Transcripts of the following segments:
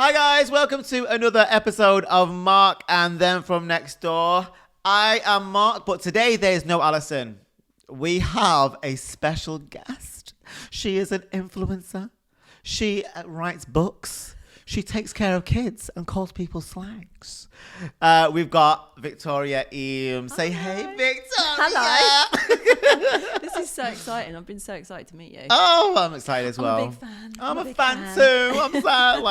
Hi guys, welcome to another episode of Mark and Them From Next Door. I am Mark, but today there's no Alison. We have a special guest. She is an influencer. She writes books. She takes care of kids and calls people slags. We've got Victoria Eames. Say hey, Victoria. Hello. This is so exciting. I've been so excited to meet you. Oh, I'm excited as well. I'm a big fan. I'm a fan too. I'm sad.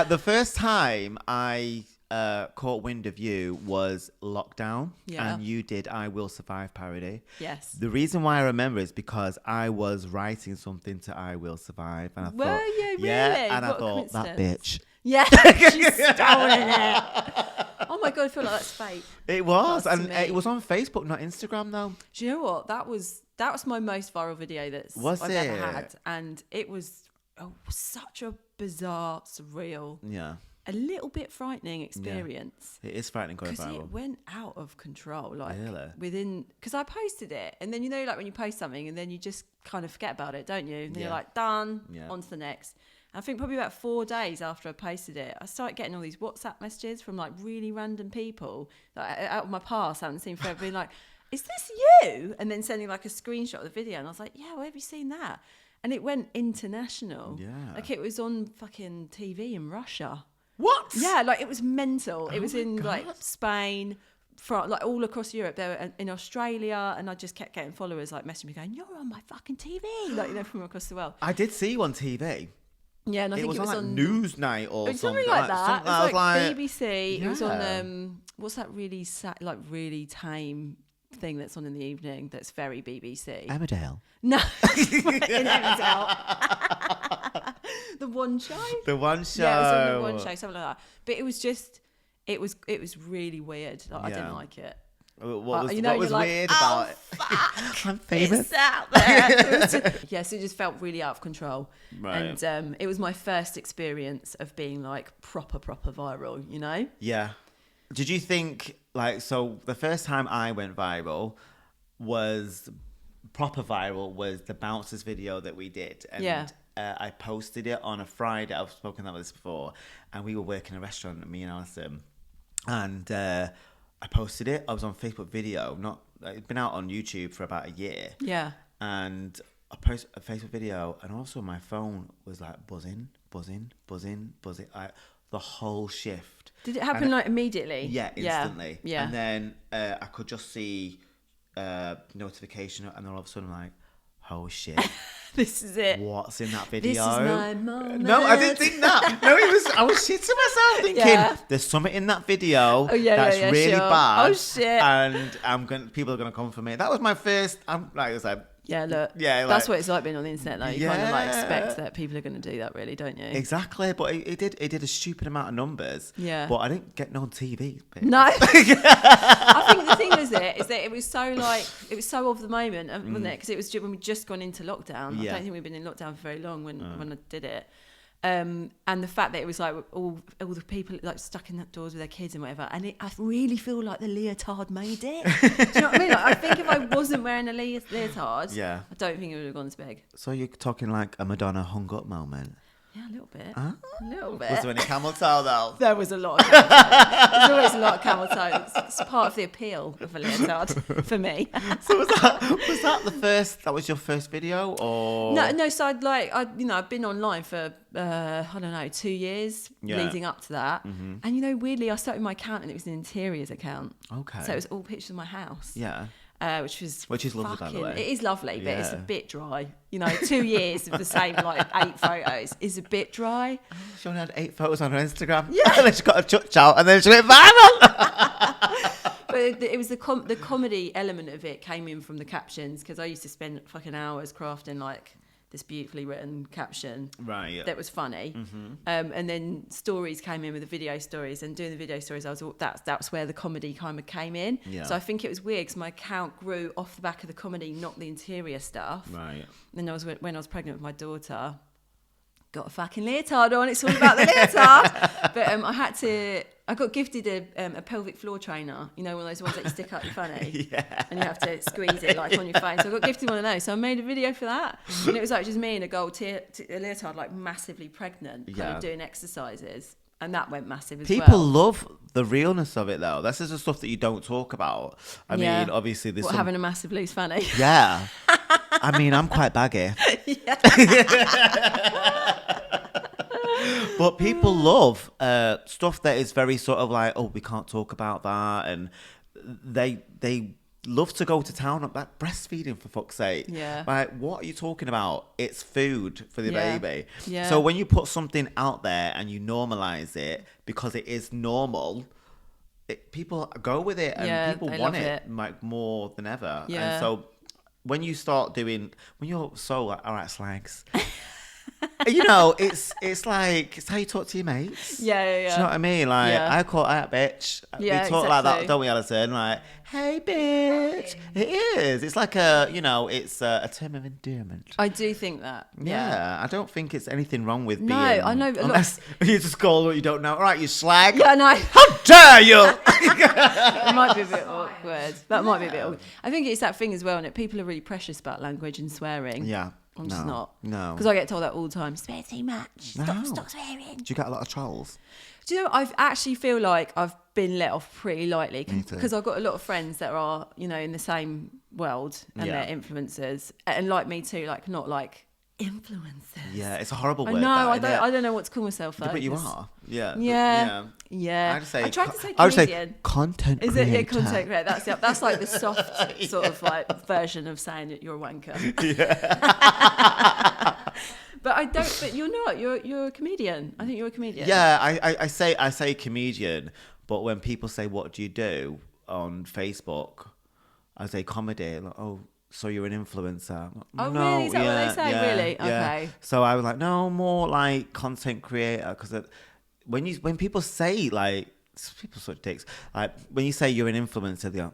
The first time I caught wind of you was lockdown, and you did I Will Survive parody. Yes. The reason why I remember is because I was writing something to I Will Survive, and I thought, you really? yeah, and what I thought that bitch. Yeah, she's stolen it. Oh my god, I feel like that's fake. It was, and it was on Facebook, not Instagram, though. Do you know what? That was my most viral video I've ever had, and it was such a bizarre, surreal, a little bit frightening experience. It is frightening going viral. Because it went out of control, like really? because I posted it, and then like when you post something, and then you just kind of forget about it, don't you? And then you're like, done, on to the next. I think probably about 4 days after I posted it, I started getting all these WhatsApp messages from like really random people that out of my past I haven't seen forever, being like, is this you? And then sending like a screenshot of the video, and I was like, yeah, where have you seen that? And it went international. Yeah. Like it was on fucking TV in Russia. What? Yeah, like it was mental. It was in like Spain, like all across Europe. They were in Australia, and I just kept getting followers like messaging me going, you're on my fucking TV, like from across the world. I did see you on TV. Yeah, and I think it was on like Newsnight or something like that. It was like BBC. Yeah. It was on what's that really really tame thing that's on in the evening that's very BBC? Emmerdale. No, in Emmerdale. The One Show. The One Show. Yeah, it was on The One Show, something like that. But it was just, it was really weird. Like, I didn't like it. What was weird about it? Fuck, I'm famous. It's out there. So it just felt really out of control. Right. And it was my first experience of being like proper viral, you know? Yeah. Did you think, so the first time I went viral was proper viral was the Bouncers video that we did. And I posted it on a Friday. I've spoken about this before. And we were working in a restaurant, me and Alison. And I posted it. I was on Facebook video. It'd been out on YouTube for about a year. Yeah. And I posted a Facebook video, and also my phone was like buzzing. The whole shift. Did it happen immediately? Yeah, instantly. Yeah. And then I could just see notification, and then all of a sudden I'm like, oh shit. This is it. What's in that video? This is my moment. No, I didn't think that. No, I was shitting myself thinking there's something in that video that's really bad. Oh shit. And people are gonna come for me. That was my first. I was like, look. Yeah, that's what it's like being on the internet. Though you kind of expect that people are going to do that, really, don't you? Exactly, but it did a stupid amount of numbers. Yeah, but I didn't get no on TV. No, I think the thing was is that it was so of the moment, wasn't it? Because it was when we just gone into lockdown. I don't think we've been in lockdown for very long when I did it. And the fact that it was like all the people like stuck in that doors with their kids and whatever, and I really feel like the leotard made it. Do you know what I mean? Like, I think if I wasn't wearing a leotard, I don't think it would have gone as big. So you're talking like a Madonna hung up moment? Yeah, a little bit. Huh? A little bit. Was there any camel toe though? There was a lot of camel toe. There's always a lot of camel toe. It's part of the appeal of a leotard for me. So was that the first? That was your first video, or no? So I've been online for I don't know 2 years leading up to that, and weirdly I started my account and it was an interiors account. Okay. So it was all pictures of my house. Yeah. Which is lovely, by the way. It is lovely, but it's a bit dry. 2 years of the same 8 photos is a bit dry. She only had 8 photos on her Instagram. Yeah, and then she got a chuch out, and then she went viral. But it was the comedy element of it came in from the captions, because I used to spend fucking hours crafting this beautifully written caption that was funny, and then stories came in with the video stories, and doing the video stories that's where the comedy kind of came in. So I think it was weird because my account grew off the back of the comedy, not the interior stuff. Right. And then when I was pregnant with my daughter, got a fucking leotard on. It's all about the leotard. But I got gifted a pelvic floor trainer. You know, one of those ones that you stick up your fanny. Yeah. And you have to squeeze it like on your phone. So I got gifted one of those. So I made a video for that. And it was like just me in a gold leotard, like massively pregnant, kind of doing exercises. And that went massive as well. People love the realness of it, though. This is the stuff that you don't talk about. I mean, obviously, there's having a massive loose fanny. Yeah. I mean, I'm quite baggy. But people love stuff that is very sort of like, oh, we can't talk about that. And they love to go to town on that breastfeeding, for fuck's sake. Yeah. Like, what are you talking about? It's food for the baby. Yeah. So when you put something out there and you normalize it because it is normal, people go with it and people want it like more than ever. Yeah. And so when you start doing, when you're so like, all right, slags. You know, it's like, it's how you talk to your mates. Yeah. Do you know what I mean? Like, I call that bitch. Yeah, we talk like that, don't we, Alison? Like, hey, bitch. It is. It's like it's a term of endearment. I do think that. Yeah. I don't think it's anything wrong with being... No, I know. Unless you just call what you don't know. All right, you slag. Yeah, no. How dare you? It might be a bit awkward. That might be a bit awkward. I think it's that thing as well, and people are really precious about language and swearing. Yeah. I'm just not. No. Because I get told that all the time. Swear too much. Stop swearing. Do you get a lot of trolls? Do you know, I actually feel like I've been let off pretty lightly because I've got a lot of friends that are, you know, in the same world and they're influencers. And like me too, like not like influencers. Yeah, it's a horrible word. I don't know what to call myself though. But you are. Yeah. I tried to say comedian. I would say content creator. Is it content creator? That's like the soft sort of like version of saying that you're a wanker. Yeah. But I don't. But you're not. You're a comedian. I think you're a comedian. Yeah, I say comedian, but when people say what do you do on Facebook, I say comedy. Like, oh, so you're an influencer. Oh, no, really? Is that what they say? Really? Okay. So I was like, no, more like content creator, because when people say like, people sort of dicks. Like when you say you're an influencer, they go,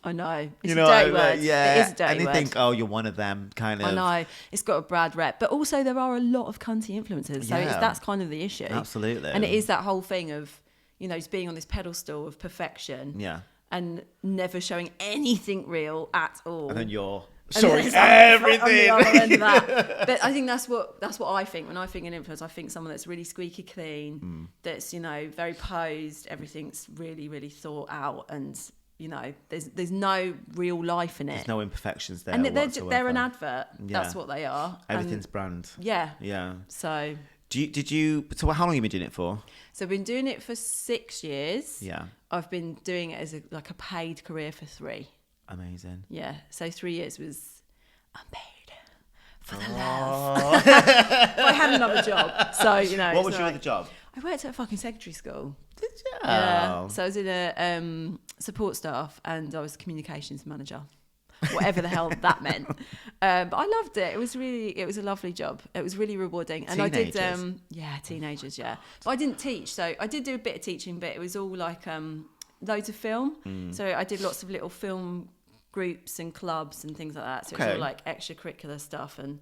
I know. It's a dirty word. Yeah. It is a dirty and they word. think, oh, you're one of them, kind of. I know. It's got a bad rep. But also there are a lot of cunty influencers. So that's kind of the issue. Absolutely. And it is that whole thing of, you know, just being on this pedestal of perfection. Yeah. And never showing anything real at all. And then you're And showing then everything. On the other end of that. But I think that's what I think. When I think an influencer, I think someone that's really squeaky clean, that's, you know, very posed, everything's really, really thought out, and, you know, there's no real life in it. There's no imperfections there. And they're an advert. Yeah. That's what they are. Everything's brand. Yeah. Yeah. So So how long have you been doing it for? So I've been doing it for 6 years. Yeah. I've been doing it as a paid career for 3. Amazing. Yeah. So 3 years was unpaid for the love. Well, I had another job. So, you know. What was your other job? I worked at a fucking secondary school. Did you? Yeah. So I was in a support staff and I was communications manager. Whatever the hell that meant. But I loved it. It was a lovely job. It was really rewarding. And teenagers. I did, teenagers, yeah. But I didn't teach. So I did do a bit of teaching, but it was all like loads of film. So I did lots of little film groups and clubs and things like that. So it was all like extracurricular stuff. And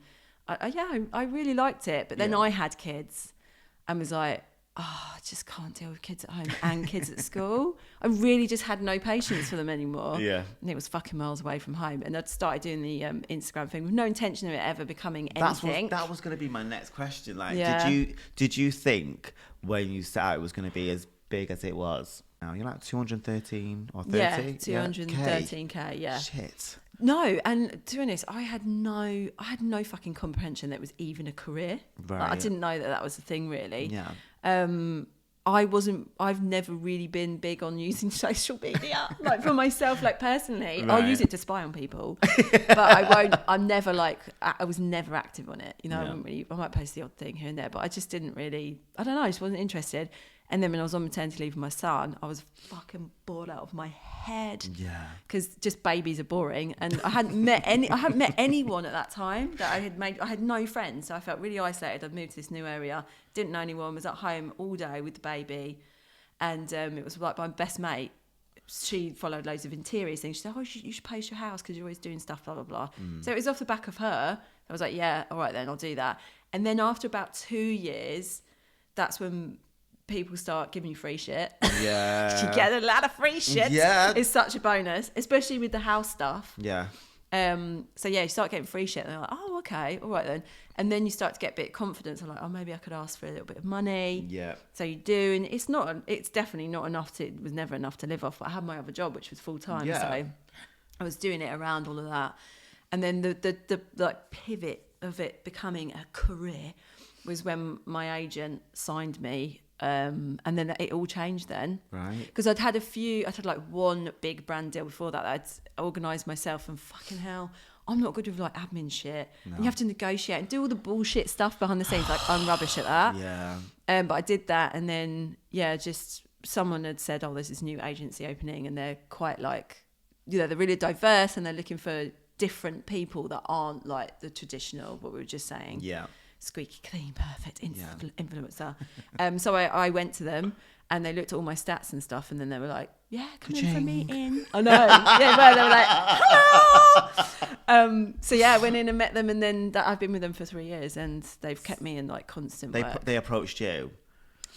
I really liked it. But then I had kids and was like, I just can't deal with kids at home and kids at school. I really just had no patience for them anymore. Yeah. And it was fucking miles away from home. And I'd started doing the Instagram thing with no intention of it ever becoming anything. That was going to be my next question. Like, did you think when you set out it was going to be as big as it was? Now you're like 213 or 30? Yeah, 213k, yeah. Shit. No, and to be honest, I had no fucking comprehension that it was even a career. Right. Like, I didn't know that was a thing, really. Yeah. I've never really been big on using social media, like for myself, like personally. Right. I'll use it to spy on people, but I was never active on it. You know, I might post the odd thing here and there, but I just didn't really, I don't know, I just wasn't interested. And then when I was on maternity leave with my son, I was fucking bored out of my head. Yeah. Because just babies are boring, and I hadn't met anyone at that time that I had no friends, so I felt really isolated. I'd moved to this new area, didn't know anyone, was at home all day with the baby, and it was like my best mate she followed loads of interior things. She said, oh, you should post your house because you're always doing stuff, blah, blah, blah. So it was off the back of her. I was like, yeah, all right then, I'll do that. And then after about 2 years, that's when people start giving you free shit. Yeah. You get a lot of free shit. Yeah. It's such a bonus, especially with the house stuff. Yeah. So yeah, you start getting free shit and they're like, oh, okay, all right then. And then you start to get a bit of confidence. I'm like, oh, maybe I could ask for a little bit of money. Yeah. So you do. And it's definitely not enough it was never enough to live off. I had my other job, which was full time. Yeah. So I was doing it around all of that. And then the like pivot of it becoming a career was when my agent signed me. And then it all changed then. Right. Because I'd had like one big brand deal before that I'd organised myself, and fucking hell, I'm not good with like admin shit. No. And you have to negotiate and do all the bullshit stuff behind the scenes. Like I'm rubbish at that. Yeah. But I did that, and then just someone had said, oh, there's this new agency opening, and they're quite like, they're really diverse, and they're looking for different people that aren't like the traditional, what we were just saying. Yeah. Squeaky clean, perfect influencer. So I went to them, and they looked at all my stats and stuff, and then they were like, yeah, come in for a meeting. I know. Yeah, well, they were like, hello. So yeah, I went in and met them, and then I've been with them for 3 years, and they've kept me in like constant work. They approached you?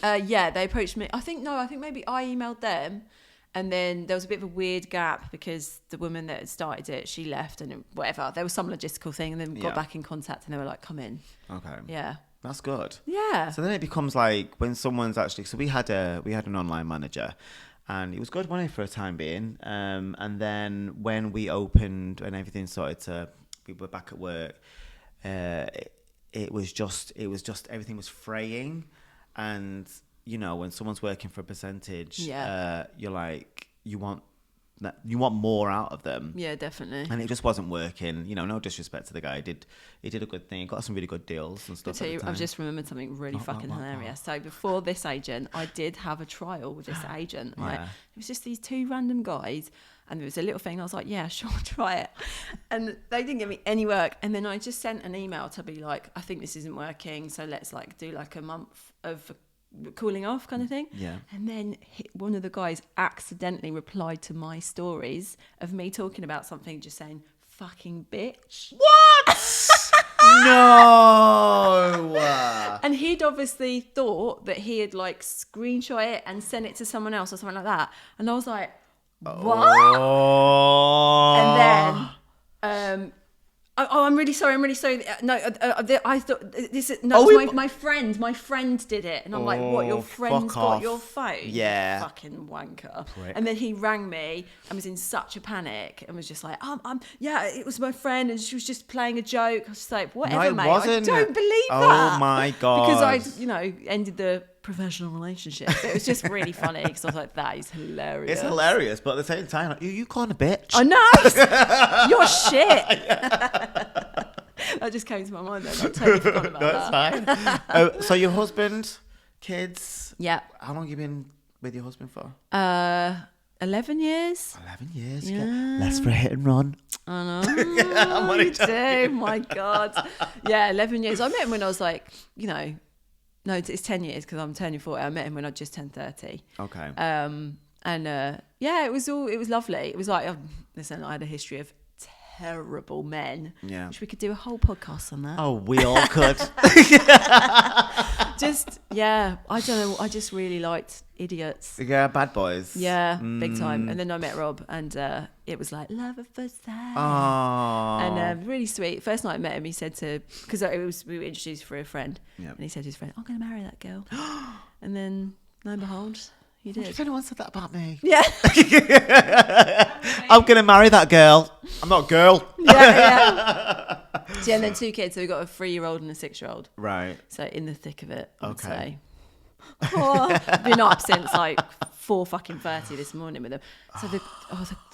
Yeah, they approached me. I think maybe I emailed them. And then there was a bit of a weird gap because the woman that had started it, she left, and whatever. There was some logistical thing, and then got back in contact, and they were like, come in. Okay. Yeah. That's good. Yeah. So then it becomes like when someone's actually... So we had an online manager, and it was good money for a time being. And then when we opened and everything we were back at work, it was just everything was fraying. And... when someone's working for a percentage, you're like, you want more out of them. Yeah, definitely. And it just wasn't working. No disrespect to the guy. He did a good thing. Got some really good deals and stuff. I've just remembered something really hilarious. So before this agent, I did have a trial with this agent. Right? Yeah. It was just these two random guys, and there was a little thing. I was like, yeah, sure, try it. And they didn't give me any work. And then I just sent an email to be like, I think this isn't working. So let's like do like a month of cooling off kind of thing. Yeah. And then one of the guys accidentally replied to my stories of me talking about something, just saying fucking bitch. What? No. And he'd obviously thought that he had like screenshot it and sent it to someone else or something like that. And I was like, what? Oh. And then I'm really sorry. No, I thought this is my friend did it, and I'm like, what? Your friend's got your phone? Yeah, you fucking wanker. Prick. And then he rang me and was in such a panic and was just like, yeah, it was my friend, and she was just playing a joke. I was just like, whatever, no, mate. Wasn't. I don't believe that. Oh my god! Because I, ended the professional relationship. It was just really funny because I was like, that is hilarious. It's hilarious, but at the same time, like, you calling a bitch? I know. You're shit. That just came to my mind then. I totally forgot about that. That's fine. So your husband, kids. Yeah. How long have you been with your husband for? 11 years. 11 years. Yeah. Less for a hit and run. I know. You do. My God. Yeah, 11 years. I met him when I was like, no, it's 10 years because I'm turning 40. I met him when I just turned 30. Okay. It was lovely. It was like, listen, I had a history of terrible men. Yeah. Which we could do a whole podcast on that. Oh, we all could. I don't know. I just really liked idiots. Yeah, bad boys. Yeah, big time. And then I met Rob, and it was like love at first sight. Oh. And really sweet. First night I met him, he said because we were introduced for a friend, and he said to his friend, I'm going to marry that girl. And then, lo and behold, he did. If anyone said that about me. Yeah. I'm going to marry that girl. I'm not a girl. Yeah. So, and then 2 kids. So we've got a 3-year-old and a 6-year-old. Right. So in the thick of it, I would say. Oh, been up since like 4:30 this morning with them. So the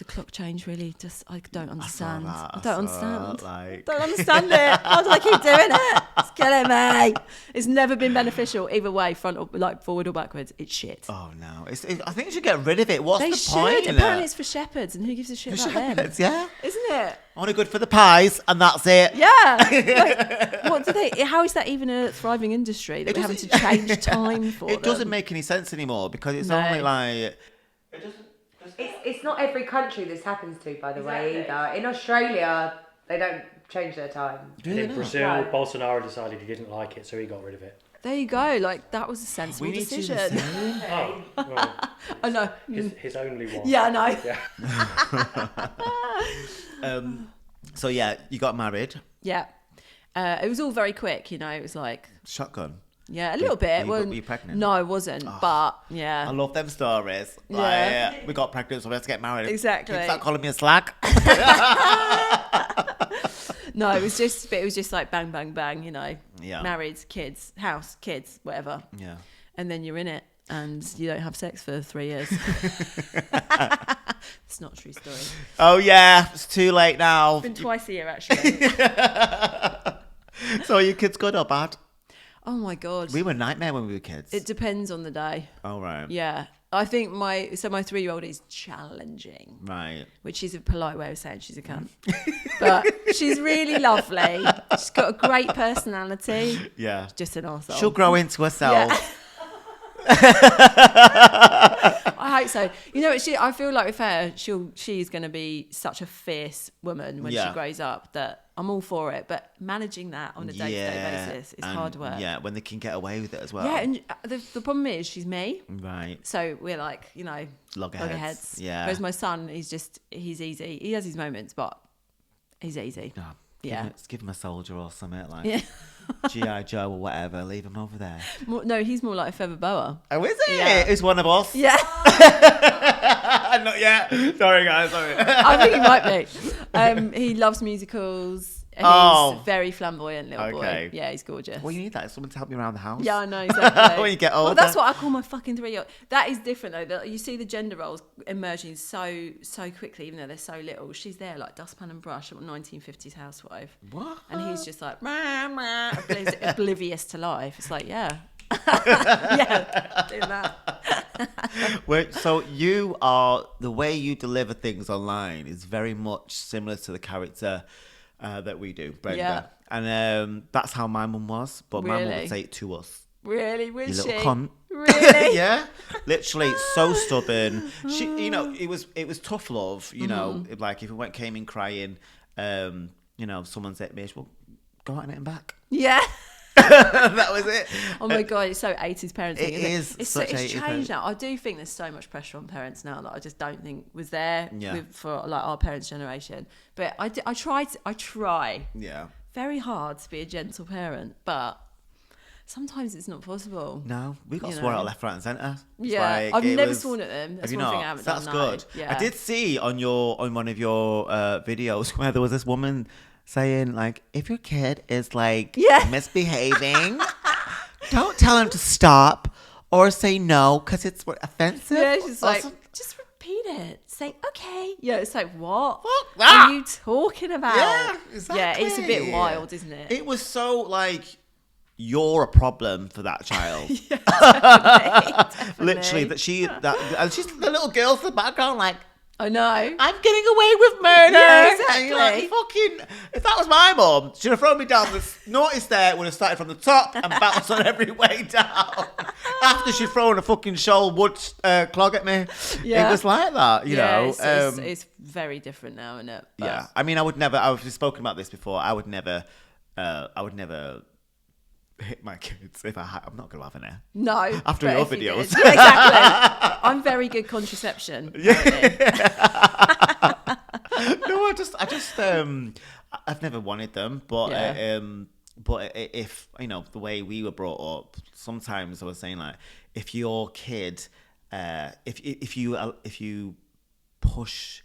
clock change really just I don't understand. I don't understand. Don't understand it. Why do I keep doing it? It's killing me. It's never been beneficial either way, front or like forward or backwards. It's shit. Oh no! I think you should get rid of it. What's the point? Apparently it's for shepherds, and who gives a shit about shepherds, them? Yeah, isn't it? Only good for the pies, and that's it. Yeah. Like, what do they? How is that even a thriving industry that we're having to change time for? It doesn't make any sense anymore because it's only like it doesn't It's not every country this happens to, by the way, either. In Australia, they don't change their time. And in Brazil, Bolsonaro decided he didn't like it, so he got rid of it. There you go. Like, that was a sensible decision. Oh, well, I know. his only one. Yeah, I know. Yeah. So yeah, you got married. Yeah. It was all very quick, you know. It was like... Shotgun. Yeah, a little bit. Were you pregnant? No, I wasn't. But, yeah. I love them stories. Yeah. Like, we got pregnant, so we have to get married. Exactly. Can you start calling me a slag? No, it was just like bang, bang, bang, you know. Yeah. Married, kids, house, kids, whatever. Yeah. And then you're in it and you don't have sex for 3 years. It's not a true story. Oh, yeah. It's too late now. It's been twice a year, actually. So are your kids good or bad? Oh, my God. We were a nightmare when we were kids. It depends on the day. Oh, right. Yeah. I think my 3-year-old is challenging. Right. Which is a polite way of saying she's a cunt. But she's really lovely. She's got a great personality. Yeah. Just an arsehole. She'll grow into herself. Yeah. I hope so. You know what? I feel like with her, she's going to be such a fierce woman when she grows up that I'm all for it. But managing that on a day-to-day basis is hard work. Yeah, when they can get away with it as well. Yeah, and the problem is she's me. Right. So we're like, you know, loggerheads. Yeah. Whereas my son, he's easy. He has his moments, but he's easy. No, give him a soldier or something like G.I. Joe or whatever. Leave him over there. No, he's more like a feather boa. Oh, is it? Yeah. It's one of us. Yeah. Not yet. Sorry, guys. Sorry. I think he might be. He loves musicals. He's very flamboyant little boy. Yeah, he's gorgeous. Well, you need that. Someone to help you around the house. Yeah, I know, exactly. When you get older. Well, that's what I call my fucking 3-year-old. That is different, though. You see the gender roles emerging so quickly, even though they're so little. She's there, like dustpan and brush, 1950s housewife. What? And he's just like, oblivious to life. It's like, yeah. Yeah, do that. Wait, so the way you deliver things online is very much similar to the character that we do, Brenda. Yeah. And that's how my mum was, but my mum would say it to us. Really? Was You she? little cunt. Really? Yeah. Literally so stubborn. She, you know, it was tough love, you know, like if it came in crying, you know, someone said, "Mish, well, go out and hit him back." Yeah. That was it. Oh my God, it's so 80s parenting. It is. It's changed now. I do think there's so much pressure on parents now that I just don't think was there for like our parents' generation. But I try very hard to be a gentle parent, but sometimes it's not possible. No, we got sworn out left, right, and centre. Yeah, I've never sworn at them. That's one thing I haven't done. That's good. Yeah. I did see on one of your videos where there was this woman saying, like, if your kid is like misbehaving, don't tell him to stop or say no because it's offensive. Yeah, she's like, just repeat it. Say, okay. Yeah, it's like, what? Fuck that. Are you talking about? Yeah, exactly. Yeah, it's a bit wild, isn't it? It was so like, you're a problem for that child. Yeah, definitely. Literally, and she's the little girls in the background, like, I know. I'm getting away with murder. Yeah, exactly. And you're like, fucking, if that was my mum, she'd have thrown me down the naughty stair, would have started from the top and bounced on every way down. After she'd thrown a fucking shoal wood clog at me. Yeah. It was like that, you know. It's very different now, isn't it? But yeah. I mean, I've spoken about this before. I would never hit my kids if I'm not going to have an air. No. After your videos. Yeah, exactly. I'm very good contraception. Yeah. No, I've never wanted them, but if you know the way we were brought up, sometimes I was saying like, if your kid, if you push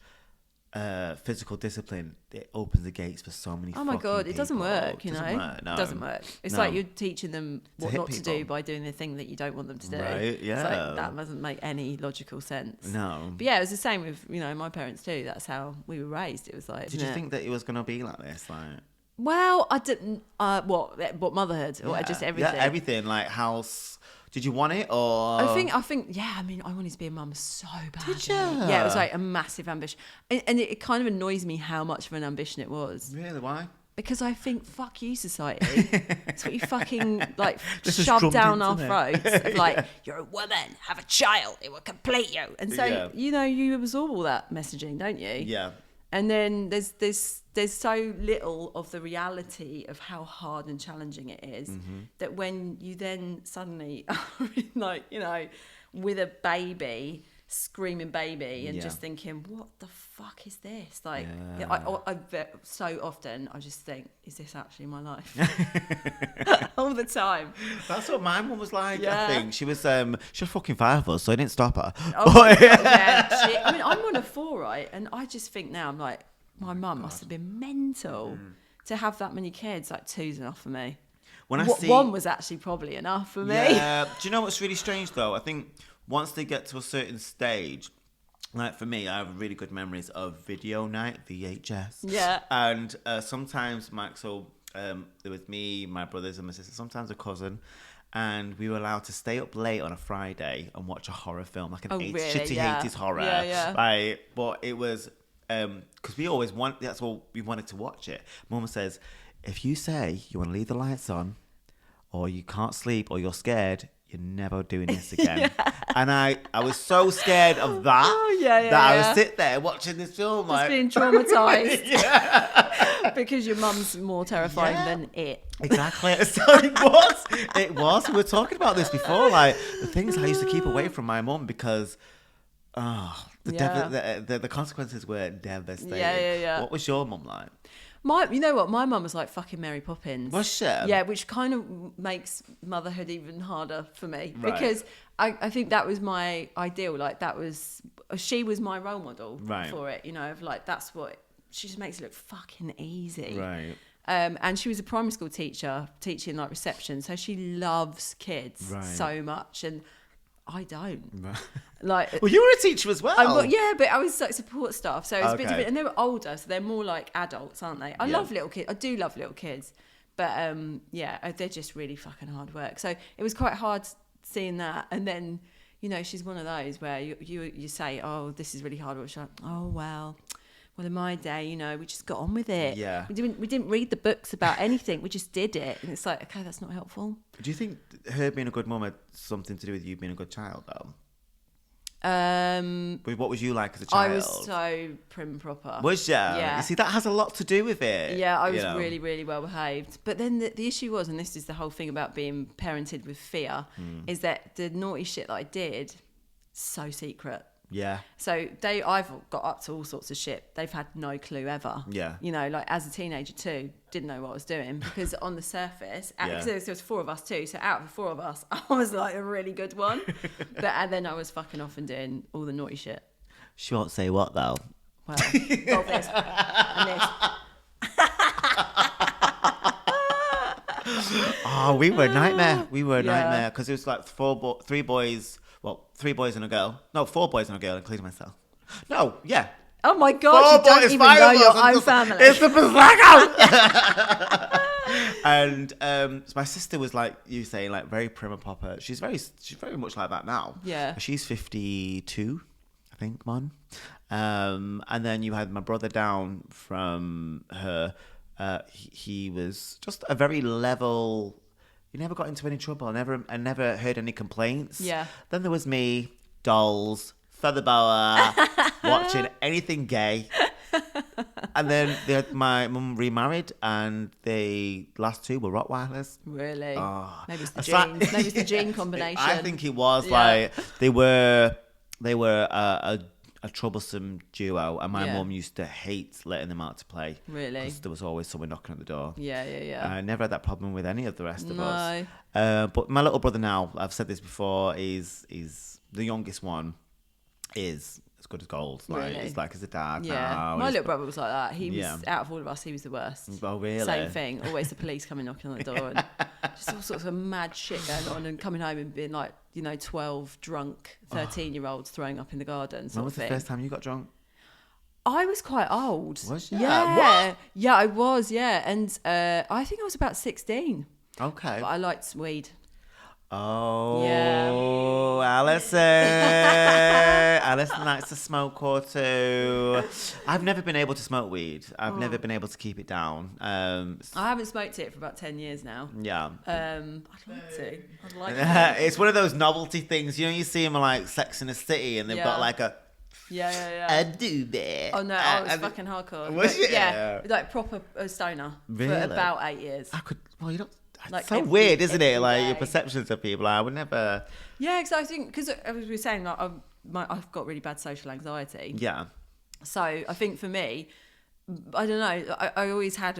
physical discipline, it opens the gates for so many. Oh my God, it doesn't work, you know. No. It doesn't work. It's like you're teaching them what not to do by doing the thing that you don't want them to do. Right, yeah. It's like, that doesn't make any logical sense. No. But yeah, it was the same with, you know, my parents too. That's how we were raised. It was like, did you think that it was going to be like this? Like, well, I didn't, what motherhood or just everything? Yeah, everything, like house. Did you want it or? I think, yeah. I mean, I wanted to be a mum so badly. Did you? Yeah, it was like a massive ambition, and it kind of annoys me how much of an ambition it was. Really? Why? Because I think, fuck you, society. It's what you fucking, like, This is shove drummed down into our me. throats. Of like, you're a woman, have a child, it will complete you. And so, Yeah. you know, you absorb all that messaging, don't you? Yeah. And then there's so little of the reality of how hard and challenging it is that when you then suddenly are in, like, you know, with a baby, screaming baby, and just thinking, what the fuck is this? Like, I so often I just think, is this actually my life? All the time. That's what my mum was like. Yeah. I think she was fucking 5 of us, so I didn't stop her. Oh my God, yeah. I mean, I'm one of 4, right? And I just think now, I'm like, my mum must have been mental to have that many kids. Like, 2's enough for me. One was actually probably enough for me. Yeah. Do you know what's really strange though? I think once they get to a certain stage, like for me, I have really good memories of video night, VHS. Yeah. And sometimes, there was me, my brothers and my sister, sometimes a cousin, and we were allowed to stay up late on a Friday and watch a horror film, like an shitty 80s horror. Yeah. Right? But it was, because we always that's what we wanted to watch it. Mum says, if you say you want to leave the lights on, or you can't sleep, or you're scared, you're never doing this again. And I was so scared of that I would sit there watching this film, Just like being traumatized. Because your mum's more terrifying than it. Exactly. So it was. We were talking about this before, like the things I used to keep away from my mum because the consequences were devastating. Yeah. What was your mum like? You know what? My mum was like fucking Mary Poppins. Was she? Yeah, which kind of makes motherhood even harder for me. Right. Because I think that was my ideal. Like, she was my role model for it, you know, of like, that's what, she just makes it look fucking easy. Right. And she was a primary school teacher, teaching like reception. So she loves kids so much. And I don't. Right. Like, well, you were a teacher as well. But I was like support staff, so it was a bit different. And they were older, so they're more like adults, aren't they? I love little kids. I do love little kids, but they're just really fucking hard work. So it was quite hard seeing that. And then, you know, she's one of those where you say, oh, this is really hard work. She's like, oh well, in my day, you know, we just got on with it. Yeah. We didn't read the books about anything. We just did it. And it's like, okay, that's not helpful. Do you think her being a good mum had something to do with you being a good child, though? What was you like as a child? I was so prim and proper. Was you? Yeah. You see, that has a lot to do with it. Yeah, I was really, really well behaved. But then the issue was, and this is the whole thing about being parented with fear, is that the naughty shit that I did, so secret. Yeah. So I've got up to all sorts of shit. They've had no clue ever. Yeah. You know, like as a teenager too, didn't know what I was doing because on the surface, because there was 4 of us too. So out of the 4 of us, I was like a really good one. And then I was fucking off and doing all the naughty shit. She won't say what though. Well, got this and this. Oh, we were a nightmare. We were a nightmare because it was like 3 boys. Well, 3 boys and a girl. No, 4 boys and a girl, including myself. No, yeah. Oh my God, you don't even know your own family. It's the blackout. And so my sister was like you saying, like very prim and proper. She's very much like that now. Yeah. She's 52, I think, Mon. And then you had my brother down from her. He was just a very level. You never got into any trouble. I never heard any complaints. Yeah. Then there was me, dolls, feather boa, watching anything gay. And then my mum remarried, and the last 2 were Rottweilers. Really? Oh. Maybe it's the genes. Maybe it's the gene combination. I think it was like they were a troublesome duo, and my mum used to hate letting them out to play. Really? Because there was always someone knocking at the door. Yeah. I never had that problem with any of the rest of us. But my little brother now, I've said this before, is the youngest one, is as good as gold. Like, really? It's like as a dad. Yeah. Now. My little brother was like that. He was out of all of us, he was the worst. Oh, really? Same thing. Always the police coming knocking on the door and just all sorts of mad shit going on, and coming home and being like, 12 drunk 13-year-olds throwing up in the garden. When was the first time you got drunk? I was quite old. Was you? Yeah. What? Yeah, I was, yeah. And I think I was about 16. Okay. But I liked weed. Oh, Yeah. Alison. Alison likes to smoke or two. I've never been able to smoke weed. I've never been able to keep it down. I haven't smoked it for about 10 years now. Yeah. I'd like to. I'd like to. It's one of those novelty things. You know, you see them like Sex in the City and they've got like a... Yeah. I do that. Oh no, I was fucking hardcore. Was you? Yeah, like proper stoner Really? for about 8 years. I could... Well, you don't... It's Like so every- weird, isn't it? every Like your day. perceptions of people. I would never... Yeah, because I think, because as we were saying, like, I've got really bad social anxiety. Yeah. So I think for me, I don't know. I've always had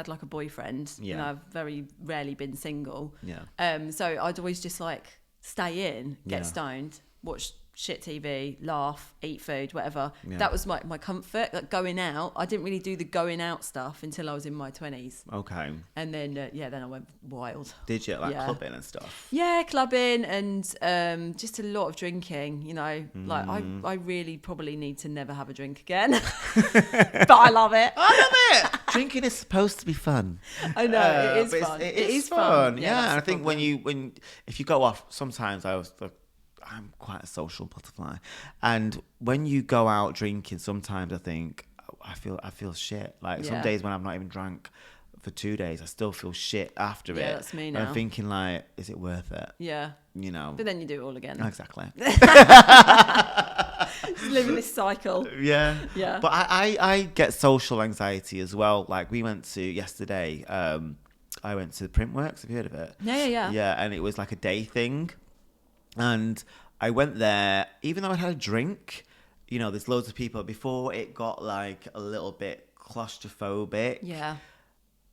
like a boyfriend. Yeah. You know, I've very rarely been single. Yeah. So I'd always just like stay in, get Yeah. stoned, watch shit TV, laugh, eat food, whatever. Yeah. That was my comfort. Like going out, I didn't really do the going out stuff until I was in my 20s. Okay. And then then I went wild. Did you? Like Yeah. clubbing and stuff? Yeah, clubbing and just a lot of drinking, you know. Like I really probably need to never have a drink again. But I love it. I love it. Drinking is supposed to be fun. I know, it is but fun. It It is is fun. fun. Yeah, Yeah, that's and I the think problem. if you go off, sometimes I'm quite a social butterfly, and when you go out drinking, sometimes I think I feel shit. Like some Yeah. days when I've not even drank for 2 days, I still feel shit after it. Yeah, that's me And now. I'm thinking like, is it worth it? Yeah. You know. But then you do it all again. Exactly. Just living this cycle. Yeah. Yeah. But I get social anxiety as well. Like we went to yesterday, I went to the Printworks. Have you heard of it? Yeah. Yeah, and it was like a day thing. And I went there, even though I had a drink, you know, there's loads of people. Before it got like a little bit claustrophobic, Yeah.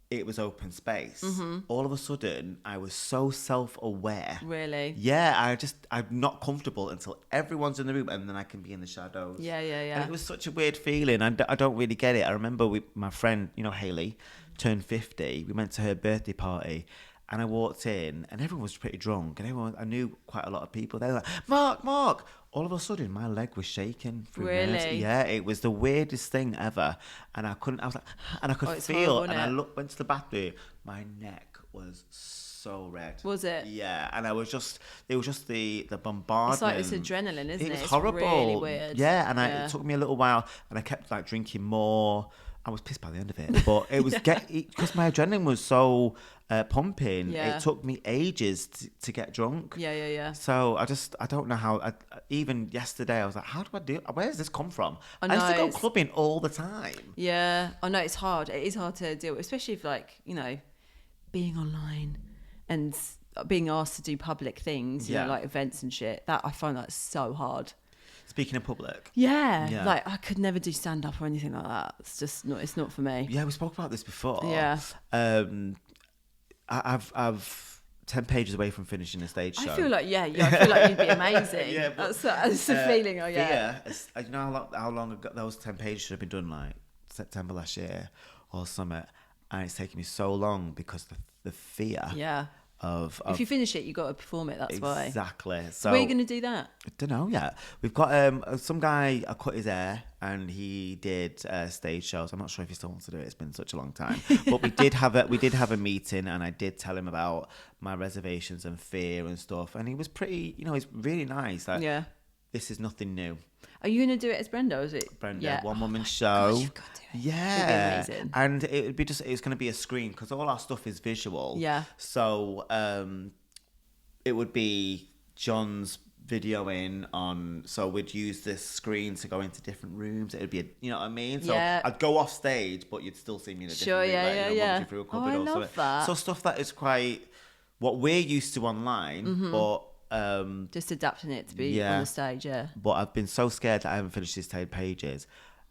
it was open space. All of a sudden, I was so self-aware. Really. Yeah, I'm not comfortable until everyone's in the room and then I can be in the shadows. Yeah. And it was such a weird feeling. I don't really get it. I remember my friend, you know, Hayley, turned 50. We went to her birthday party and I walked in and everyone was pretty drunk. And I knew quite a lot of people. They were like, Mark. All of a sudden, my leg was shaking. Really? Yeah, it was the weirdest thing ever. And I could it's feel. horrible, And isn't I it? went to the bathroom. My neck was so red. Was it? Yeah, and it was just the bombardment. It's like this adrenaline, isn't it? It was It's horrible. really weird. Yeah, and it took me a little while, and I kept like drinking more. I was pissed by the end of it, but it was because my adrenaline was so pumping. Yeah. It took me ages to get drunk. Yeah. So I don't know how. Even yesterday, I was like, how do I do? Where does this come from? I I used to know, go it's- clubbing all the time. Yeah. I know it's hard. It is hard to deal with, especially if, like, you know, being online and being asked to do public things, you Yeah. know, like events and shit. That I find that so hard. Speaking of public. Yeah. Like I could never do stand up or anything like that. It's just not. It's not for me. Yeah, we spoke about this before. Yeah. I've 10 pages away from finishing a stage show. I feel like I feel like you'd be amazing. Yeah, but, that's the feeling I get. Yeah, you know how long ago those 10 pages should have been done, like September last year or something, and it's taken me so long because the fear Yeah. of If you finish it, you got to perform it. That's why. exactly. So where are you going to do that? I don't know yet. We've got some guy. I cut his hair, and he did stage shows. I'm not sure if he still wants to do it. It's been such a long time. But we did have a meeting, and I did tell him about my reservations and fear and stuff. And he was pretty. You know, he's really nice. Like, Yeah. this is nothing new. Are you going to do it as Brenda? Or is it Brenda, Yeah. one woman my show. gosh, you've got to do it. Yeah, It'd be amazing. and it's going to be a screen because all our stuff is visual. Yeah. So it would be John's videoing on. So we'd use this screen to go into different rooms. It'd be you know what I mean. So Yeah. I'd go off stage, but you'd still see me in a Sure, different room. yeah, like, yeah. rummaging through a Oh, cupboard I or love something. that. So stuff that is quite what we're used to online, Mm-hmm. but. Just adapting it to be Yeah. on the stage, yeah. But I've been so scared that I haven't finished these 10 pages.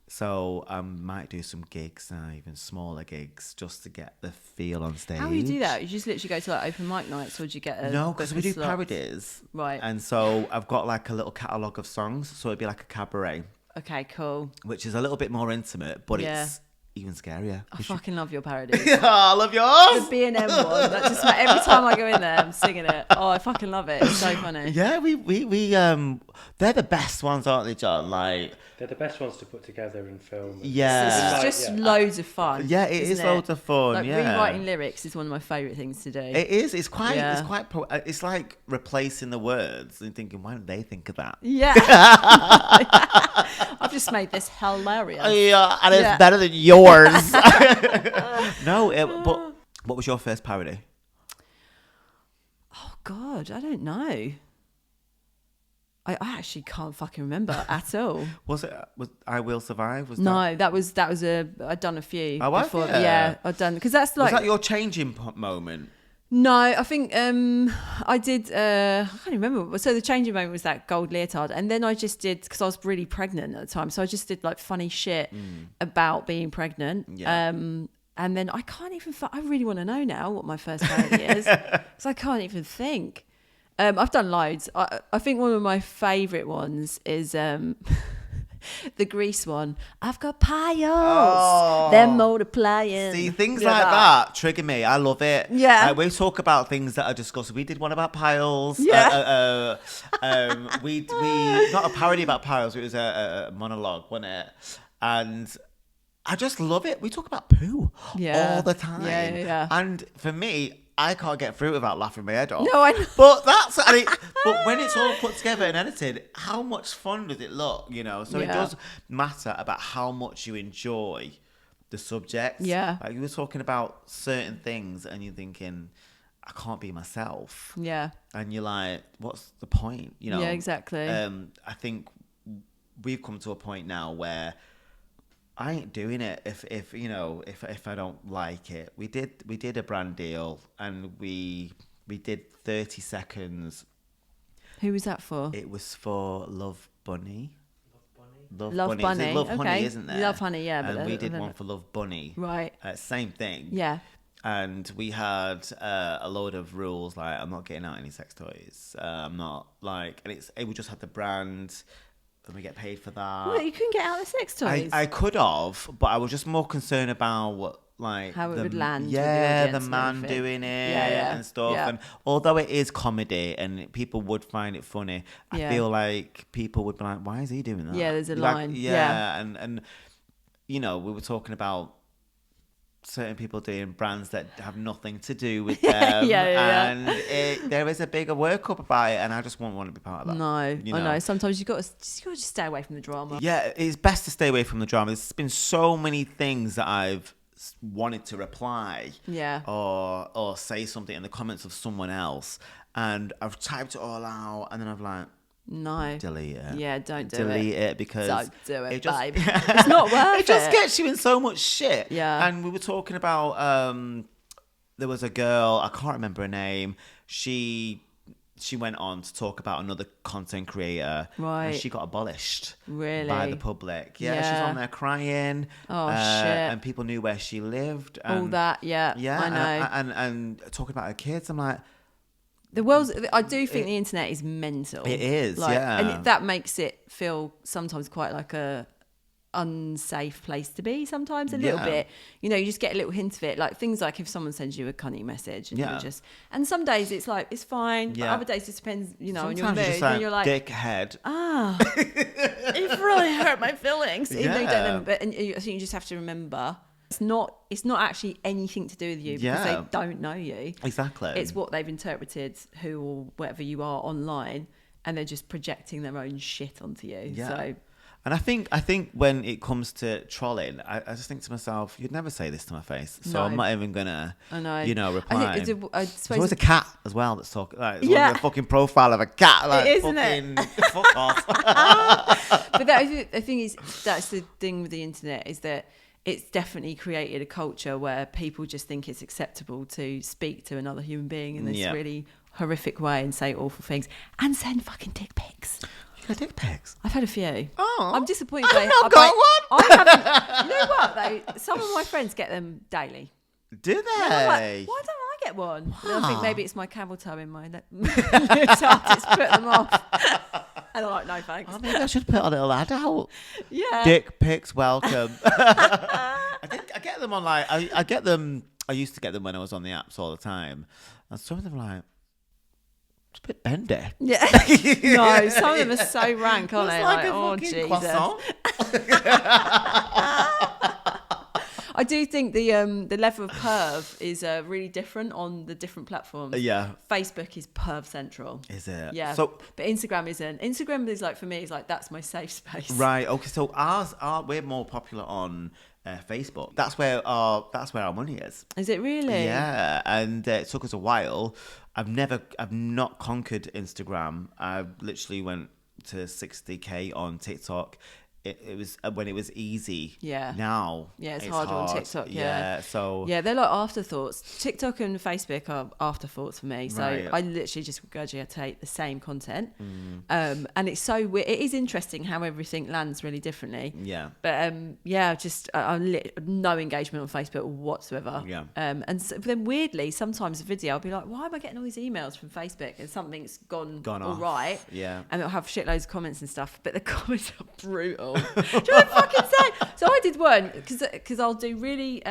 So I might do some gigs now, even smaller gigs, just to get the feel on stage. How do you do that? You just literally go to like open mic nights, or do you get a No, because we do slot? parodies. Right. And so I've got like a little catalogue of songs. So it'd be like a cabaret, Okay, cool. which is a little bit more intimate, but Yeah. it's even scarier. I fucking love your parodies. Yeah, I love yours. The B&M one. That just every time I go in there, I'm singing it. Oh, I fucking love it. It's so funny. Yeah, we they're the best ones, aren't they, John? Like, they're the best ones to put together and film. yeah, It's just loads of fun. yeah, it is loads of fun. Like yeah, rewriting lyrics is one of my favourite things to do. it is. It's quite. Yeah. It's like replacing the words and thinking, why didn't they think of that? Yeah. I've just made this hilarious. Yeah, and it's better than yours. No, but what was your first parody? Oh God, I don't know. I actually can't fucking remember at all. Was I Will Survive? That was I'd done a few before. Yeah. Yeah, I'd done because that's like. Was that your changing moment? No, I think I did. I can't even remember. So the changing moment was that gold leotard, and then I just did because I was really pregnant at the time. So I just did like funny shit about being pregnant. Yeah. And then I can't even. I really want to know now what my first parody is because I can't even think. I've done loads. I think one of my favourite ones is the Grease one. I've got piles. Oh. They're multiplying. See, things like that trigger me. I love it. Yeah. We talk about things that are discussed. We did one about piles. Yeah. We not a parody about piles. It was a monologue, wasn't it? And I just love it. We talk about poo all the time. Yeah. And for me, I can't get through it without laughing my head off. No, I know. But but when it's all put together and edited, how much fun does it look? You know, so it does matter about how much you enjoy the subject. Yeah. Like you were talking about certain things, and you're thinking, I can't be myself. Yeah. And you're like, what's the point? You know. Yeah, exactly. I think we've come to a point now where I ain't doing it if I don't like it. We did a brand deal, and we did 30 seconds. Who was that for? It was for Love Bunny. Love Bunny. Bunny. There's Love okay. Honey, isn't there? Love Honey, yeah. And we did one for Love Bunny. Right. Same thing. Yeah. And we had a load of rules, like I'm not getting out any sex toys. I'm not like, and we just had the brand. And we get paid for that. Well, you couldn't get out the sex toys. I could have, but I was just more concerned about how it would land. Yeah, with the audience man and everything. doing it Yeah. and stuff. Yeah. And although it is comedy and people would find it funny, I feel like people would be like, "Why is he doing that?" Yeah, there's a Like, line. Yeah, and we were talking about certain people doing brands that have nothing to do with them. And there is a bigger workup about it, and I just won't want to be part of that. No, I know. Sometimes you got to just stay away from the drama. Yeah, it's best to stay away from the drama. There's been so many things that I've wanted to reply, or say something in the comments of someone else, and I've typed it all out, and then I've like, no, delete it. Yeah, don't delete it because don't do it, just, babe. It's not worth it. It just gets you in so much shit. Yeah. And we were talking about there was a girl, I can't remember her name. She went on to talk about another content creator. Right. And she got abolished. Really? By the public. Yeah. She's on there crying. Oh, shit. And people knew where she lived. And, all that. Yeah. I know. And talking about her kids, I'm like, I do think the internet is mental. It is, and that makes it feel sometimes quite like a unsafe place to be. Sometimes a little bit, you just get a little hint of it. Like things like if someone sends you a cunny message, and and some days it's like it's fine, but other days it depends, on your mood. Sometimes you're like, dickhead. It really hurt my feelings. Even though you don't know, but I think you just have to remember. It's not actually anything to do with you because they don't know you. Exactly. It's what they've interpreted, who or whatever you are online, and they're just projecting their own shit onto you. Yeah. So, and I think when it comes to trolling, I just think to myself, you'd never say this to my face, so I'm not even gonna, reply. I think There's always a cat as well that's talking. Like, it's a fucking profile of a cat. Like, isn't it? Fuck off. But the thing is, that's the thing with the internet is that it's definitely created a culture where people just think it's acceptable to speak to another human being in this really horrific way and say awful things and send fucking dick pics. You got dick pics? I've had a few. Oh, I'm disappointed. I've not got one. I haven't. You know what though? Some of my friends get them daily. Do they? And I'm like, why don't I get one? And I think maybe it's my camel toe in my it's put them off. And I'm like, no thanks. Maybe I should put a little ad out. Yeah. Dick pics welcome. I get them on like I get them. I used to get them when I was on the apps all the time, and some of them are like it's a bit bendy. Yeah. No, some of them are so rank, aren't they? Like a oh fucking Jesus. croissant. I do think the level of perv is really different on the different platforms. Yeah. Facebook is perv central. Is it? Yeah. So but Instagram isn't. Instagram is like, for me, is like, that's my safe space. right. Okay. So we're more popular on Facebook. That's where our money is. Is it really? Yeah, and it took us a while. I've not conquered Instagram. I literally went to 60k on TikTok. It was when it was easy. Yeah. Now. Yeah, it's harder on TikTok. Yeah. So. Yeah, they're like afterthoughts. TikTok and Facebook are afterthoughts for me. So Right. I literally just regurgitate the same content. And it's so weird. It is interesting how everything lands really differently. Yeah. But just no engagement on Facebook whatsoever. Yeah. And so, then weirdly, sometimes a video, I'll be like, why am I getting all these emails from Facebook? And something's gone all off. right. Yeah. And it'll have shitloads of comments and stuff, but the comments are brutal. Do you know what I fucking say? So I did one because I'll do really,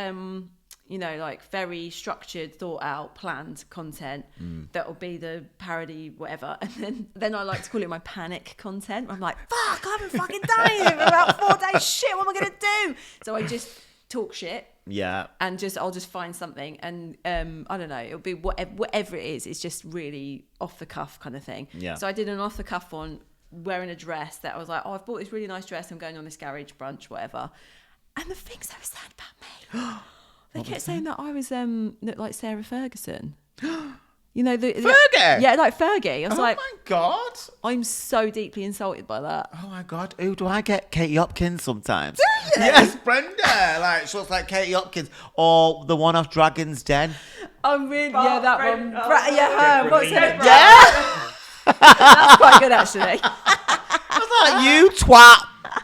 like very structured, thought out, planned content that will be the parody, whatever. And then I like to call it my panic content. I'm like, fuck, I haven't fucking done anything for about 4 days. Shit, what am I gonna do? So I just talk shit. Yeah. And I'll just find something, and I don't know, it'll be whatever it is. It's just really off the cuff kind of thing. Yeah. So I did an off the cuff one, wearing a dress that I was like, I've bought this really nice dress, I'm going on this garage brunch, whatever. And the things they were saying about me, they kept saying that I was looked like Sarah Ferguson. You know, Fergie? Yeah, like Fergie. I was like, my God. I'm so deeply insulted by that. Oh my God. Who do I get? Katie Hopkins sometimes. Do you? Yes, Brenda. Like she looks like Katie Hopkins, or the one off Dragon's Den. I'm really that one. Her. What's her? Yeah. That's quite good actually. I was like, you twat.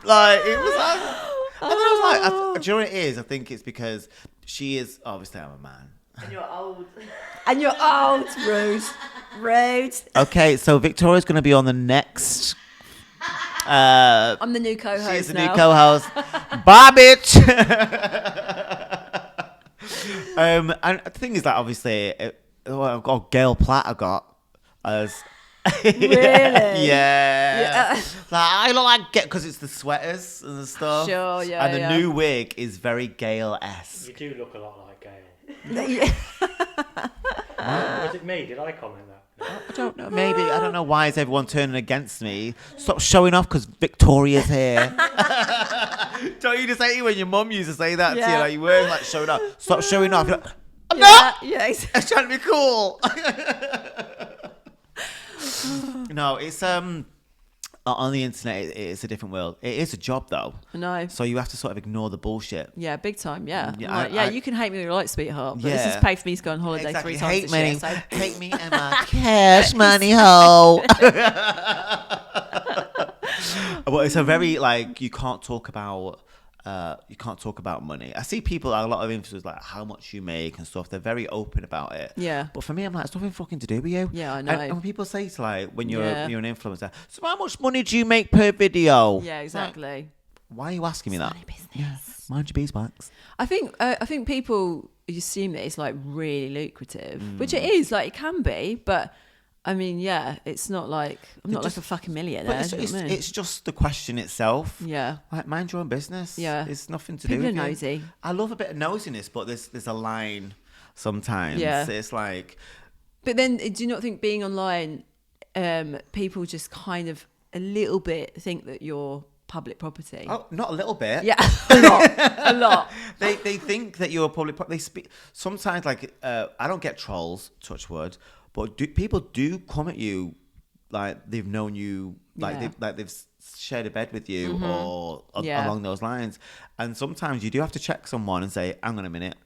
Like, it was like, and then I was like, do you know what it is? I think it's because she is, obviously I'm a man. And you're old. And you're old. Rude. Okay, so Victoria's going to be on the next. I'm the new co-host. She's the now. new co-host. Bye, bitch. And the thing is that obviously, Gail Platt I got as. Really? Yeah. Like, I don't like because it's the sweaters and the stuff. Sure, yeah. And the new wig is very Gail-esque. You do look a lot like Gail. Yeah. Was it me? Did I comment that? No. I don't know. Maybe. I don't know why is everyone turning against me. Stop showing off because Victoria's here. Don't you just say it when your mum used to say that to you? Like, you weren't like showing off. Stop showing off. You're like, I'm not. Yeah, exactly. I'm trying to be cool. No, it's on the internet. It's a different world. It is a job though. No. So you have to sort of ignore the bullshit. Yeah, big time. Yeah. Yeah, You can hate me all you like, sweetheart. But Yeah. this is paid for me to go on holiday Exactly. 3 times Hate this me. year. So. Hate me and my cash money hoe. Well, it's a very like you can't talk about money. I see people, a lot of influencers, like how much you make and stuff. They're very open about it. Yeah. But for me, I'm like, it's nothing fucking to do with you. Yeah, I know. And when people say to like when you're an influencer, so how much money do you make per video? Yeah, exactly. Like, why are you asking me that? Money business. Yeah, mind your beeswax. I think people assume that it's like really lucrative, which it is. Like it can be, but I mean, yeah, it's not like I'm not like a fucking millionaire. But it's just the question itself. Yeah. Like, mind your own business. Yeah. It's nothing to People do are with you. nosy. I love a bit of nosiness, but there's a line sometimes. Yeah. It's like. But then, do you not think being online, people just kind of a little bit think that you're public property? Oh, not a little bit. Yeah, a lot. They think that you're a public. They speak sometimes like I don't get trolls, touch wood, but people do come at you like they've known you, like they've shared a bed with you or along those lines. And sometimes you do have to check someone and say, "Hang on a minute,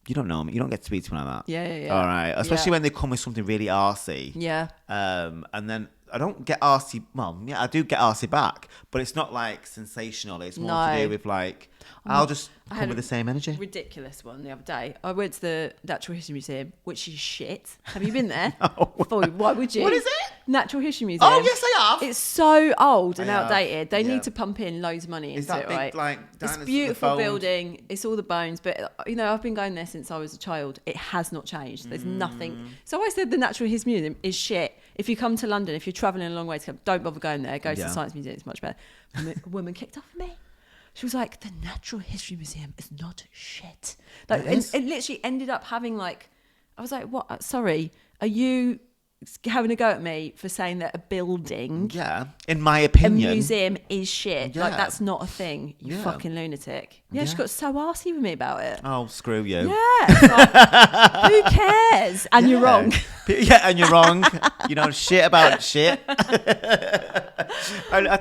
you don't know me. You don't get to speak to me like that." Yeah. All right, especially when they come with something really arsey. Yeah. And then I don't get arsey. Well, yeah, I do get arsey back, but it's not like sensational. It's more to do with like I'll just come with the same energy. Ridiculous one the other day. I went to the Natural History Museum, which is shit. Have you been there? No. Why would you? What is it? Natural History Museum? Oh yes, I have. It's so old and I have, outdated. They yeah. need to pump in loads of money Is into that it, big, right? like, It's dinosaurs, a the beautiful bones? building. It's all the bones, but I've been going there since I was a child. It has not changed. There's nothing. So I said the Natural History Museum is shit. If you come to London, if you're travelling a long way to come, don't bother going there. Go to the Science Museum. It's much better. And a woman kicked off me. She was like, the Natural History Museum is not shit. Like, it literally ended up having like, I was like, what? Sorry, are you having a go at me for saying that a building, in my a opinion, museum is shit? Yeah. Like, that's not a thing, you fucking lunatic. Yeah, she got so arsey with me about it. Oh, screw you. Yeah, it's like, who cares? And you're wrong. Yeah, and you're wrong. You know shit about shit.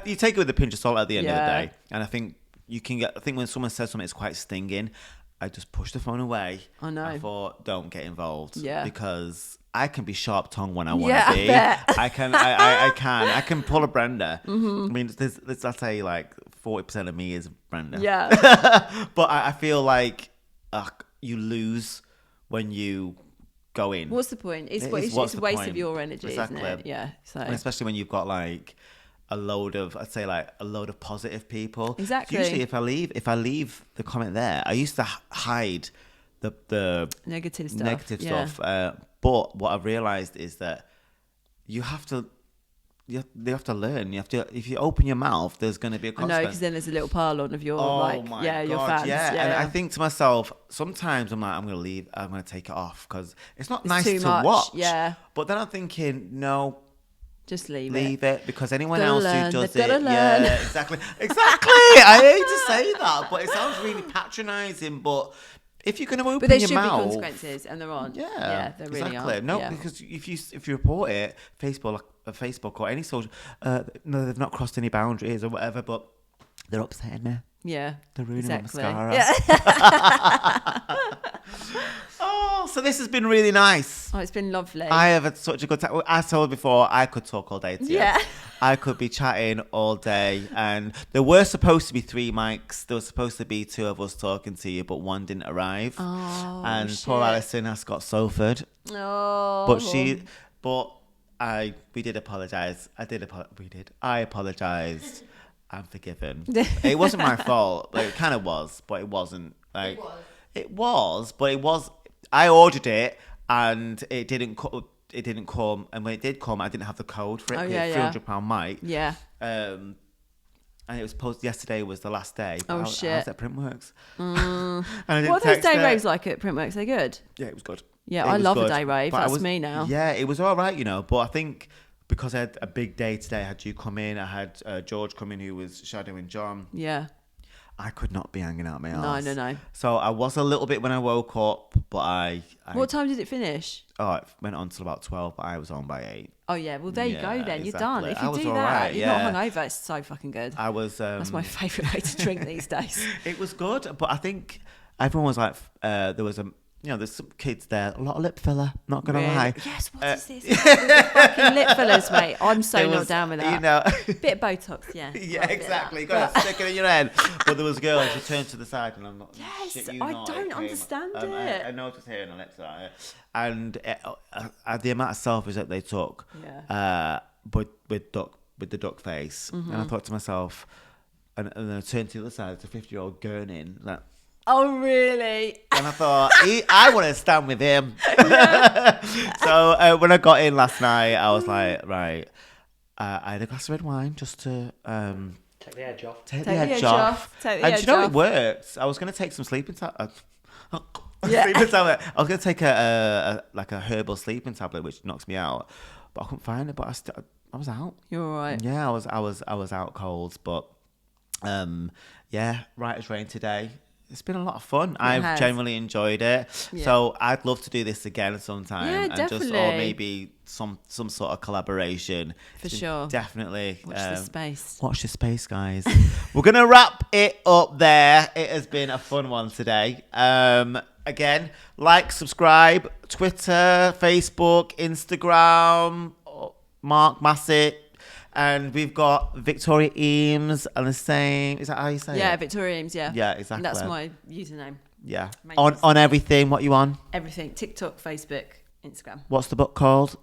You take it with a pinch of salt at the end of the day, and I think you can get. I think when someone says something, it's quite stinging. I just pushed the phone away. I know. I thought, don't get involved. Yeah. Because I can be sharp tongued when I want to Yeah, be. I bet. I can pull a Brenda. Mm-hmm. I mean, let's say like 40% of me is Brenda. Yeah. But I feel like you lose when you go in. What's the point? It's a waste of your energy, isn't it? Yeah. So. And especially when you've got like a load of positive people. Exactly. Usually if I leave the comment there, I used to hide the negative stuff. But what I've realized is that you have to learn. If you open your mouth, there's going to be a consequence. I know, because then there's a little pile-on of your your fans. Yeah. And I think to myself, sometimes I'm like, I'm going to leave. I'm going to take it off because it's not nice too to much. watch. Yeah. But then I'm thinking, no. Just leave it because anyone gotta else learn. who does They've it, gotta learn. yeah, exactly. I hate to say that, but it sounds really patronising. But if you're going to open but there your should mouth, be consequences, and there aren't. Yeah, there really exactly. aren't. No, because if you report it, Facebook or any social, no, they've not crossed any boundaries or whatever, but they're upsetting me. Yeah, they're ruining exactly. my mascara. Oh, so this has been really nice. Oh, it's been lovely. I have had such a good time. I told before, I could talk all day to you. Yeah. I could be chatting all day. And there were supposed to be 3 mics. There was supposed to be 2 of us talking to you, but one didn't arrive. Oh, and shit. poor Alison has got sofared. Oh. We did apologise. I apologised. I'm forgiven. It wasn't my fault. Like, it kind of was, but it wasn't. Like, it was, but it was. I ordered it and it didn't come. And when it did come, I didn't have the code for it. Oh, It's yeah, £300 mic. Yeah. And it was posted yesterday. Was the last day. Oh, shit. I was at Printworks. Mm. And What are those day raves like at Printworks? They're good. Yeah, it was good. Yeah, It I was love a good. day rave. But That's me now. Yeah, it was all right, But I think because I had a big day today, I had you come in. I had George come in, who was shadowing John. Yeah. I could not be hanging out my arse. No. So I was a little bit when I woke up, but I What time did it finish? Oh, it went on till about 12, but I was on by 8. Oh, yeah. Well, there you go then. You're exactly. done. If I you was do all that, right, you're not hungover. It's so fucking good. I was... That's my favourite way to drink these days. It was good, but I think everyone was like... there was there's some kids there. A lot of lip filler, not going to lie. Yes, what is this? With the fucking lip fillers, mate. I'm so not down with that. Bit of Botox, yeah. Yeah, exactly. You got to stick it in your head. But there was a girl, and she turned to the side, and I'm not... Yes, shit, you I know, don't understand it. I noticed here in her lips like it. And the amount of selfies that they took, but with the duck face. Mm-hmm. And I thought to myself... And then I turned to the other side, it's a 50-year-old gurning, like... Oh, really? And I thought, I want to stand with him. So when I got in last night, I was like, right. I had a glass of red wine just to take the edge off. Take the edge off. And do you know it works? I was going to take some sleeping tablets. Sleeping tablet. I was going to take a herbal sleeping tablet, which knocks me out, but I couldn't find it. But I was out. You're all right. Yeah, I was out cold, but right as rain today. It's been a lot of fun. I've genuinely enjoyed it. Yeah. So I'd love to do this again sometime. Yeah, definitely. Or maybe some sort of collaboration. For sure. Definitely. Watch this space. Watch this space, guys. We're going to wrap it up there. It has been a fun one today. Again, like, subscribe, Twitter, Facebook, Instagram, Mark Massett. And we've got Victoria Eames and the same. Is that how you say it? Yeah, Victoria Eames, yeah. Yeah, exactly. That's my username. Yeah. On everything. What you on? Everything. TikTok, Facebook, Instagram. What's the book called?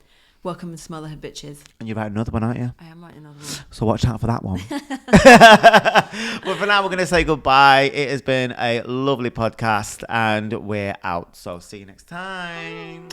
Welcome and Smother Her Bitches. And you're writing another one, aren't you? I am writing another one. So watch out for that one. Well, for now, we're going to say goodbye. It has been a lovely podcast and we're out. So see you next time.